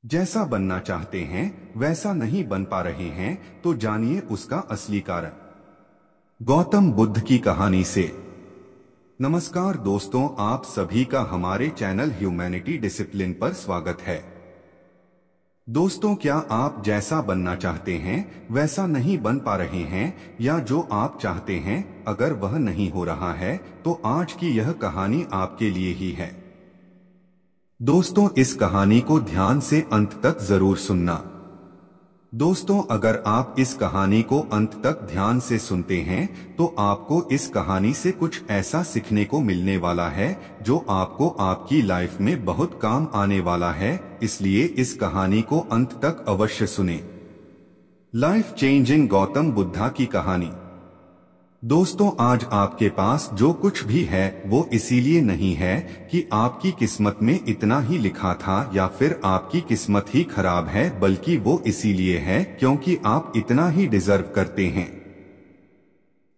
जैसा बनना चाहते हैं वैसा नहीं बन पा रहे हैं, तो जानिए उसका असली कारण। गौतम बुद्ध की कहानी से। नमस्कार दोस्तों, आप सभी का हमारे चैनल ह्यूमैनिटी डिसिप्लिन पर स्वागत है। दोस्तों, क्या आप जैसा बनना चाहते हैं वैसा नहीं बन पा रहे हैं, या जो आप चाहते हैं अगर वह नहीं हो रहा है, तो आज की यह कहानी आपके लिए ही है। दोस्तों, इस कहानी को ध्यान से अंत तक जरूर सुनना। दोस्तों, अगर आप इस कहानी को अंत तक ध्यान से सुनते हैं तो आपको इस कहानी से कुछ ऐसा सीखने को मिलने वाला है जो आपको आपकी लाइफ में बहुत काम आने वाला है, इसलिए इस कहानी को अंत तक अवश्य सुनें। लाइफ चेंजिंग गौतम बुद्धा की कहानी। दोस्तों, आज आपके पास जो कुछ भी है वो इसीलिए नहीं है कि आपकी किस्मत में इतना ही लिखा था या फिर आपकी किस्मत ही खराब है, बल्कि वो इसीलिए है क्योंकि आप इतना ही डिजर्व करते हैं।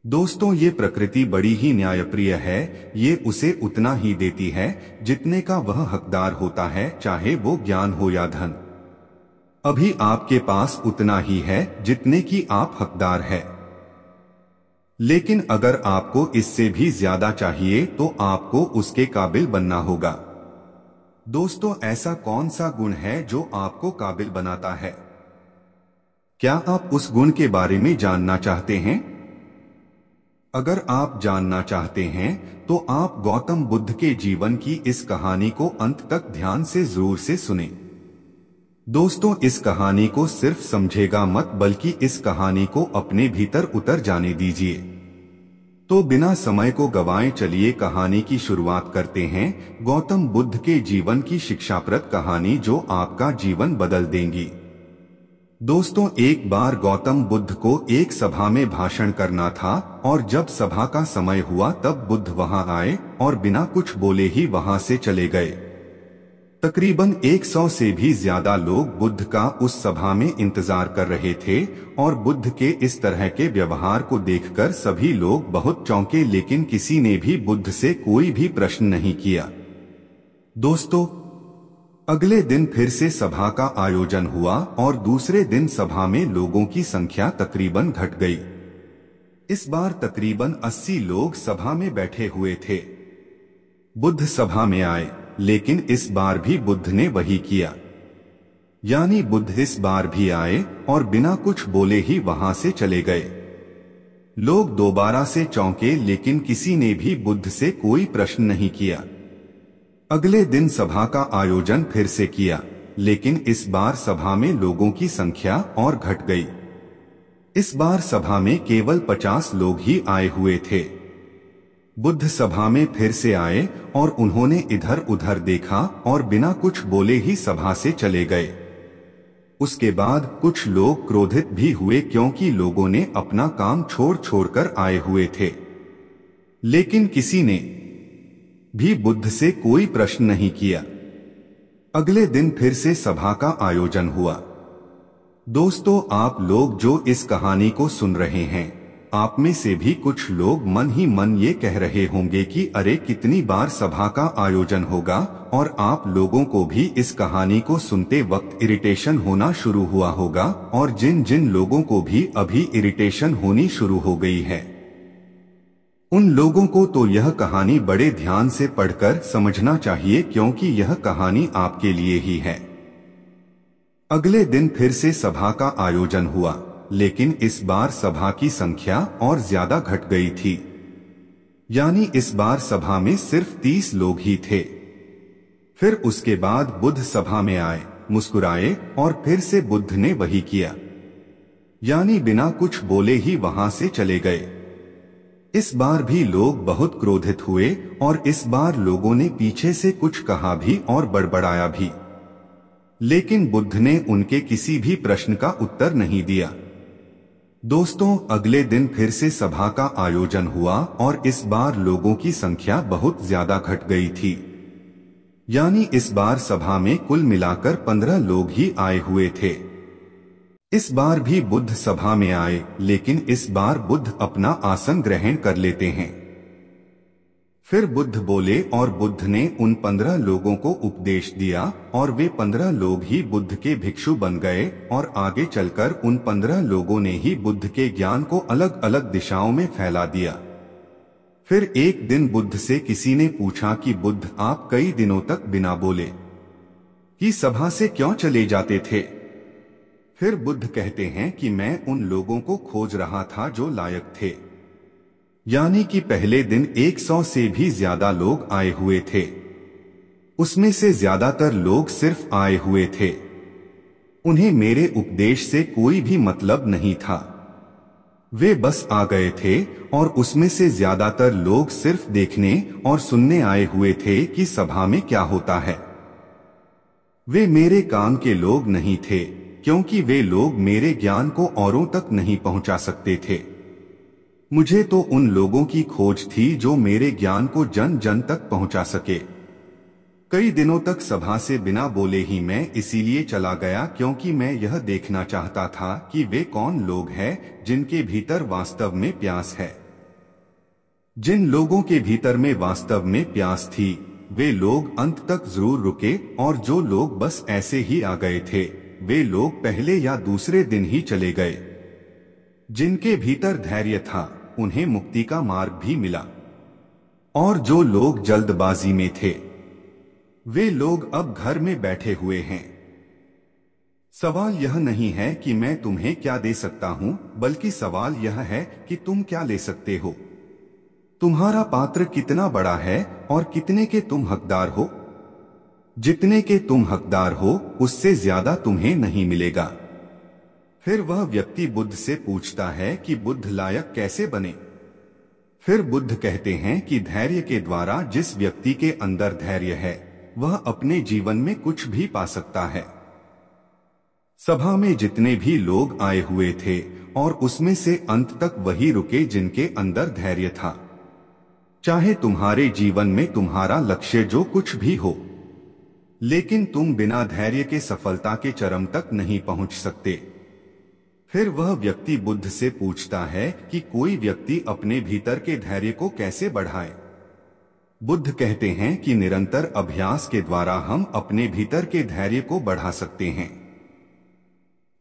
दोस्तों, ये प्रकृति बड़ी ही न्यायप्रिय है, ये उसे उतना ही देती है जितने का वह हकदार होता है, चाहे वो ज्ञान हो या धन। अभी आपके पास उतना ही है जितने की आप हकदार है, लेकिन अगर आपको इससे भी ज्यादा चाहिए तो आपको उसके काबिल बनना होगा। दोस्तों, ऐसा कौन सा गुण है जो आपको काबिल बनाता है? क्या आप उस गुण के बारे में जानना चाहते हैं? अगर आप जानना चाहते हैं तो आप गौतम बुद्ध के जीवन की इस कहानी को अंत तक ध्यान से जरूर से सुनें। दोस्तों, इस कहानी को सिर्फ समझेगा मत, बल्कि इस कहानी को अपने भीतर उतर जाने दीजिए। तो बिना समय को गवाएं चलिए कहानी की शुरुआत करते हैं। गौतम बुद्ध के जीवन की शिक्षाप्रद कहानी जो आपका जीवन बदल देंगी। दोस्तों, एक बार गौतम बुद्ध को एक सभा में भाषण करना था और जब सभा का समय हुआ तब बुद्ध वहां आए और बिना कुछ बोले ही वहां से चले गए। तकरीबन 100 से भी ज्यादा लोग बुद्ध का उस सभा में इंतजार कर रहे थे और बुद्ध के इस तरह के व्यवहार को देखकर सभी लोग बहुत चौंके, लेकिन किसी ने भी बुद्ध से कोई भी प्रश्न नहीं किया। दोस्तों, अगले दिन फिर से सभा का आयोजन हुआ और दूसरे दिन सभा में लोगों की संख्या तकरीबन घट गई। इस बार तकरीबन 80 लोग सभा में बैठे हुए थे। बुद्ध सभा में आए, लेकिन इस बार भी बुद्ध ने वही किया, यानी बुद्ध इस बार भी आए और बिना कुछ बोले ही वहां से चले गए। लोग दोबारा से चौंके, लेकिन किसी ने भी बुद्ध से कोई प्रश्न नहीं किया। अगले दिन सभा का आयोजन फिर से किया, लेकिन इस बार सभा में लोगों की संख्या और घट गई। इस बार सभा में केवल 50 लोग ही आए हुए थे। बुद्ध सभा में फिर से आए और उन्होंने इधर उधर देखा और बिना कुछ बोले ही सभा से चले गए। उसके बाद कुछ लोग क्रोधित भी हुए क्योंकि लोगों ने अपना काम छोड़ छोड़कर आए हुए थे, लेकिन किसी ने भी बुद्ध से कोई प्रश्न नहीं किया। अगले दिन फिर से सभा का आयोजन हुआ। दोस्तों, आप लोग जो इस कहानी को सुन रहे हैं, आप में से भी कुछ लोग मन ही मन ये कह रहे होंगे कि अरे कितनी बार सभा का आयोजन होगा, और आप लोगों को भी इस कहानी को सुनते वक्त इरिटेशन होना शुरू हुआ होगा, और जिन जिन लोगों को भी अभी इरिटेशन होनी शुरू हो गई है उन लोगों को तो यह कहानी बड़े ध्यान से पढ़कर समझना चाहिए, क्योंकि यह कहानी आपके लिए ही है। अगले दिन फिर से सभा का आयोजन हुआ, लेकिन इस बार सभा की संख्या और ज्यादा घट गई थी, यानी इस बार सभा में सिर्फ 30 लोग ही थे। फिर उसके बाद बुद्ध सभा में आए, मुस्कुराए और फिर से बुद्ध ने वही किया, यानी बिना कुछ बोले ही वहां से चले गए। इस बार भी लोग बहुत क्रोधित हुए और इस बार लोगों ने पीछे से कुछ कहा भी और बड़बड़ाया भी, लेकिन बुद्ध ने उनके किसी भी प्रश्न का उत्तर नहीं दिया। दोस्तों, अगले दिन फिर से सभा का आयोजन हुआ और इस बार लोगों की संख्या बहुत ज्यादा घट गई थी, यानी इस बार सभा में कुल मिलाकर 15 लोग ही आए हुए थे। इस बार भी बुद्ध सभा में आए, लेकिन इस बार बुद्ध अपना आसन ग्रहण कर लेते हैं। फिर बुद्ध बोले और बुद्ध ने उन 15 लोगों को उपदेश दिया और वे 15 लोग ही बुद्ध के भिक्षु बन गए और आगे चलकर उन 15 लोगों ने ही बुद्ध के ज्ञान को अलग अलग दिशाओं में फैला दिया। फिर एक दिन बुद्ध से किसी ने पूछा कि बुद्ध, आप कई दिनों तक बिना बोले कि सभा से क्यों चले जाते थे? फिर बुद्ध कहते हैं कि मैं उन लोगों को खोज रहा था जो लायक थे। यानी कि पहले दिन 100 से भी ज्यादा लोग आए हुए थे। उसमें से ज्यादातर लोग सिर्फ आए हुए थे, उन्हें मेरे उपदेश से कोई भी मतलब नहीं था। वे बस आ गए थे और उसमें से ज्यादातर लोग सिर्फ देखने और सुनने आए हुए थे कि सभा में क्या होता है। वे मेरे काम के लोग नहीं थे, क्योंकि वे लोग मेरे ज्ञान को औरों तक नहीं पहुंचा सकते थे। मुझे तो उन लोगों की खोज थी जो मेरे ज्ञान को जन जन तक पहुंचा सके। कई दिनों तक सभा से बिना बोले ही मैं इसीलिए चला गया क्योंकि मैं यह देखना चाहता था कि वे कौन लोग हैं जिनके भीतर वास्तव में प्यास है। जिन लोगों के भीतर में वास्तव में प्यास थी वे लोग अंत तक जरूर रुके, और जो लोग बस ऐसे ही आ गए थे वे लोग पहले या दूसरे दिन ही चले गए। जिनके भीतर धैर्य था उन्हें मुक्ति का मार्ग भी मिला, और जो लोग जल्दबाजी में थे वे लोग अब घर में बैठे हुए हैं। सवाल यह नहीं है कि मैं तुम्हें क्या दे सकता हूं, बल्कि सवाल यह है कि तुम क्या ले सकते हो। तुम्हारा पात्र कितना बड़ा है और कितने के तुम हकदार हो। जितने के तुम हकदार हो उससे ज्यादा तुम्हें नहीं मिलेगा। फिर वह व्यक्ति बुद्ध से पूछता है कि बुद्ध लायक कैसे बने। फिर बुद्ध कहते हैं कि धैर्य के द्वारा जिस व्यक्ति के अंदर धैर्य है वह अपने जीवन में कुछ भी पा सकता है। सभा में जितने भी लोग आए हुए थे और उसमें से अंत तक वही रुके जिनके अंदर धैर्य था। चाहे तुम्हारे जीवन में तुम्हारा लक्ष्य जो कुछ भी हो, लेकिन तुम बिना धैर्य के सफलता के चरम तक नहीं पहुंच सकते। फिर वह व्यक्ति बुद्ध से पूछता है कि कोई व्यक्ति अपने भीतर के धैर्य को कैसे बढ़ाए। बुद्ध कहते हैं कि निरंतर अभ्यास के द्वारा हम अपने भीतर के धैर्य को बढ़ा सकते हैं।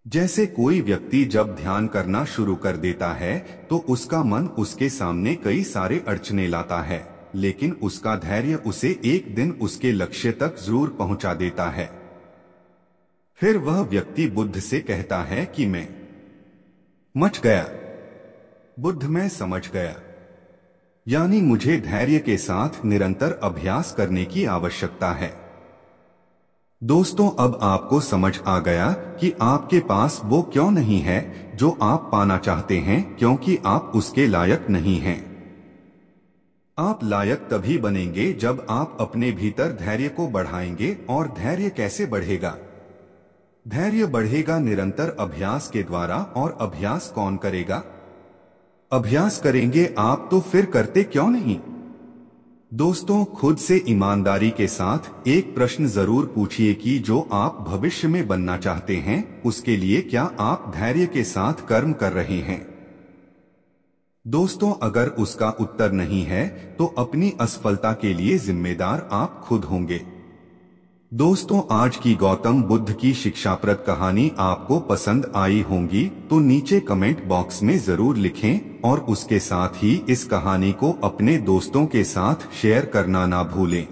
जैसे कोई व्यक्ति जब ध्यान करना शुरू कर देता है तो उसका मन उसके सामने कई सारे अड़चने लाता है, लेकिन उसका धैर्य उसे एक दिन उसके लक्ष्य तक जरूर पहुंचा देता है। फिर वह व्यक्ति बुद्ध से कहता है कि मैं मच गया। बुद्ध, मैं समझ गया। यानी मुझे धैर्य के साथ निरंतर अभ्यास करने की आवश्यकता है। दोस्तों, अब आपको समझ आ गया कि आपके पास वो क्यों नहीं है जो आप पाना चाहते हैं, क्योंकि आप उसके लायक नहीं हैं। आप लायक तभी बनेंगे जब आप अपने भीतर धैर्य को बढ़ाएंगे। और धैर्य कैसे बढ़ेगा? धैर्य बढ़ेगा निरंतर अभ्यास के द्वारा। और अभ्यास कौन करेगा? अभ्यास करेंगे आप, तो फिर करते क्यों नहीं? दोस्तों, खुद से ईमानदारी के साथ एक प्रश्न जरूर पूछिए कि जो आप भविष्य में बनना चाहते हैं उसके लिए क्या आप धैर्य के साथ कर्म कर रहे हैं। दोस्तों, अगर उसका उत्तर नहीं है तो अपनी असफलता के लिए जिम्मेदार आप खुद होंगे। दोस्तों, आज की गौतम बुद्ध की शिक्षाप्रद कहानी आपको पसंद आई होंगी तो नीचे कमेंट बॉक्स में जरूर लिखें, और उसके साथ ही इस कहानी को अपने दोस्तों के साथ शेयर करना ना भूलें।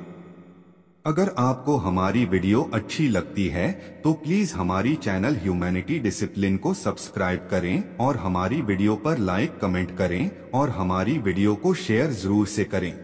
अगर आपको हमारी वीडियो अच्छी लगती है तो प्लीज हमारी चैनल ह्यूमैनिटी डिसिप्लिन को सब्सक्राइब करें, और हमारी वीडियो पर लाइक कमेंट करें, और हमारी वीडियो को शेयर जरूर से करें।